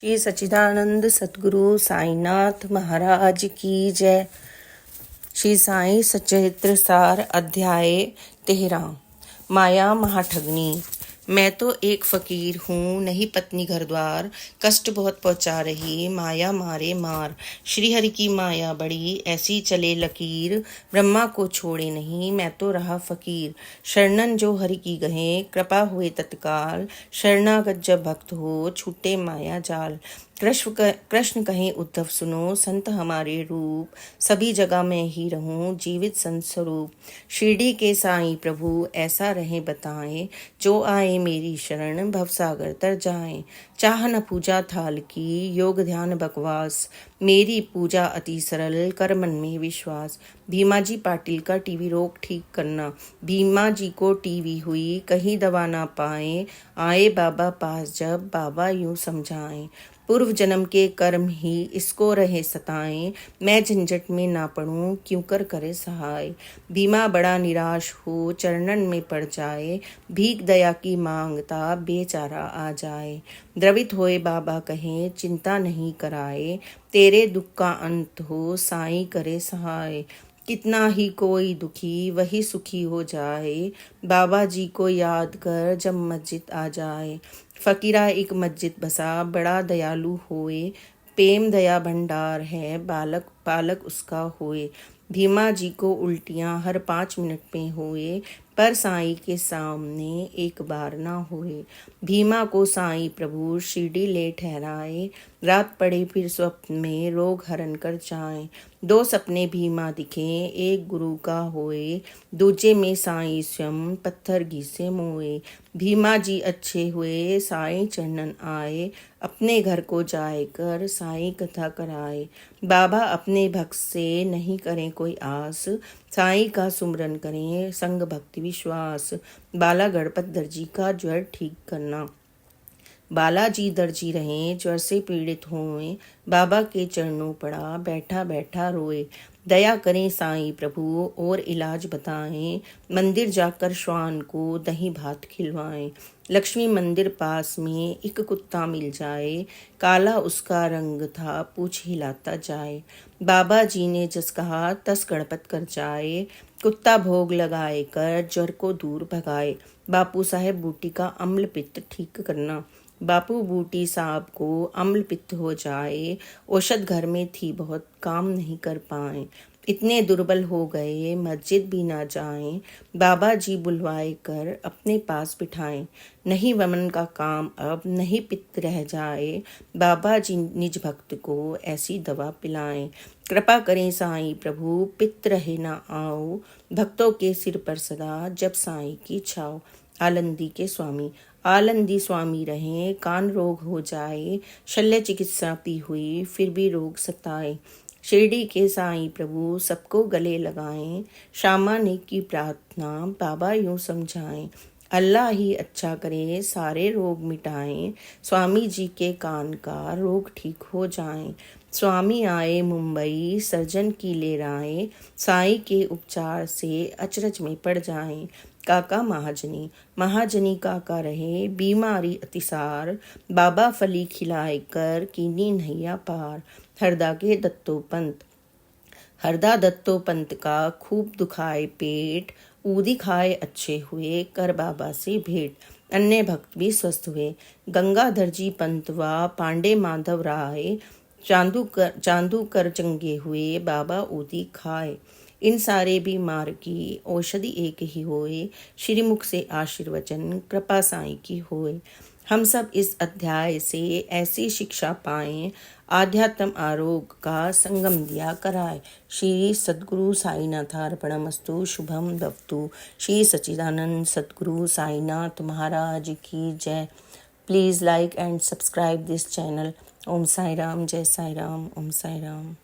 श्री सच्चिदानंद सद्गुरु साईनाथ महाराज की जय। श्री साई सच्चरित्र सार अध्याय 13। माया महाठगनी। मैं तो एक फकीर हूँ, नहीं पत्नी घर द्वार, कष्ट बहुत पहुँचा रही, माया मारे मार। श्री हरि की माया बड़ी, ऐसी चले लकीर, ब्रह्मा को छोड़े नहीं, मैं तो रहा फकीर। शरणन जो हरि की गहे, कृपा हुए तत्काल, शरणागत जब भक्त हो, छूटे माया जाल। कृष्ण कहें उद्धव सुनो, संत हमारे रूप, सभी जगह मैं ही रहूं, जीवित संत स्वरूप। शिरडी के साईं प्रभु ऐसा रहे बताएं, जो आए मेरी शरण भवसागर तर जाएं। चाह न पूजा थाल की, योग ध्यान बकवास, मेरी पूजा अति सरल, कर मन में विश्वास। भीमा जी पाटिल का टीवी रोग ठीक करना। भीमा जी को टीवी हुई, कहीं दवा ना पाए, आए बाबा पास जब, बाबा यूं समझाएं। पूर्व जन्म के कर्म ही इसको रहे सताएं, मैं झंझट में ना पड़ूं, क्यों कर करे सहाय। भीमा बड़ा निराश हो, चरणन में पड़ जाए, भीख दया की मांगता बेचारा आ जाए। द्रवित होए बाबा कहें, चिंता नहीं कराए, तेरे दुख का अंत हो, साईं करे सहाय। कितना ही कोई दुखी वही सुखी हो जाए, बाबा जी को याद कर जब मस्जिद आ जाए। फकीरा एक मस्जिद बसा, बड़ा दयालु होए, प्रेम दया भंडार है, बालक पालक उसका होए। भीमा जी को उल्टियां हर 5 मिनट में होए, पर साईं के सामने एक बार ना होए। भीमा को साईं प्रभु शिरडी ले ठहराए, रात पड़े फिर स्वप्न में रोग हरण कर जाए। 2 सपने भीमा दिखे, एक गुरु का होए, दूजे में साईं स्वयं पत्थर घिसे मोए। भीमा जी अच्छे हुए, साईं चरणन आए, अपने घर को जाए कर साईं कथा कराए। बाबा अपने भक्त से नहीं करें कोई आस, साईं का सुमरन करें संग भक्ति विश्वास। बाला गणपत दर्जी का ज्वर ठीक करना। बालाजी दर्जी रहें, ज्वर से पीड़ित होए, बाबा के चरणों पड़ा बैठा बैठा रोए। दया करें साईं प्रभु और इलाज बताएं, मंदिर जाकर श्वान को दही भात खिलवाएं। लक्ष्मी मंदिर पास में एक कुत्ता मिल जाए, काला उसका रंग था, पूछ हिलाता जाए। बाबा जी ने जस कहा तस गणपत कर जाए, कुत्ता भोग लगाए कर ज्वर को दूर भगाए। बापू साहेब बूटी का अम्ल पित्त ठीक करना। बापू बूटी साहब को अम्ल पित्त हो जाए, औषध घर में थी बहुत, काम नहीं कर पाए, इतने दुर्बल हो गए मस्जिद भी ना जाएं। बाबा जी बुलवाए कर अपने पास बिठाएं, नहीं वमन का काम अब, नहीं पित्त रह जाए, बाबा जी निज भक्त को ऐसी दवा पिलाएं। कृपा करें साईं प्रभु, पित्त रहे ना आओ, भक्तों के सिर पर सदा जब साईं की छाओ। आलंदी के स्वामी। आलंदी स्वामी रहें, कान रोग हो जाए, शल्य चिकित्सा भी हुई फिर भी रोग सताए। शिरडी के साईं प्रभु सबको गले लगाएं, श्यामा ने की प्रार्थना बाबा यूं समझाएं। अल्लाह ही अच्छा करे सारे रोग मिटाएं, स्वामी जी के कान का रोग ठीक हो जाएं। स्वामी आए मुंबई सर्जन की ले राय, साईं के उपचार से अचरज में पड़ जाएं। काका महाजनी। महाजनी काका रहे बीमारी अतिसार, बाबा फली खिलाए कर कीनी नैया पार। हरदा के दत्तोपंत। हरदा दत्तोपंत का खूब दुखाए पेट, ऊदी खाए अच्छे हुए, कर बाबा से भेंट, अन्य भक्त भी स्वस्थ हुए। गंगाधर जी पंत व पांडे माधव राय, चांदू कर चंगे हुए, बाबा ऊदी खाए। इन सारे बीमार की औषधि एक ही होए, श्रीमुख से आशीर्वचन कृपा साईं की होए। हम सब इस अध्याय से ऐसी शिक्षा पाएं, आध्यात्म आरोग्य का संगम दिया कराए। श्री सद्गुरु साईनाथार्पणमस्तु। शुभम दवतु। श्री सच्चिदानंद सद्गुरु साईनाथ महाराज की जय। Please like and subscribe this channel. Om Sai Ram, Jai Sai Ram, Om Sai Ram.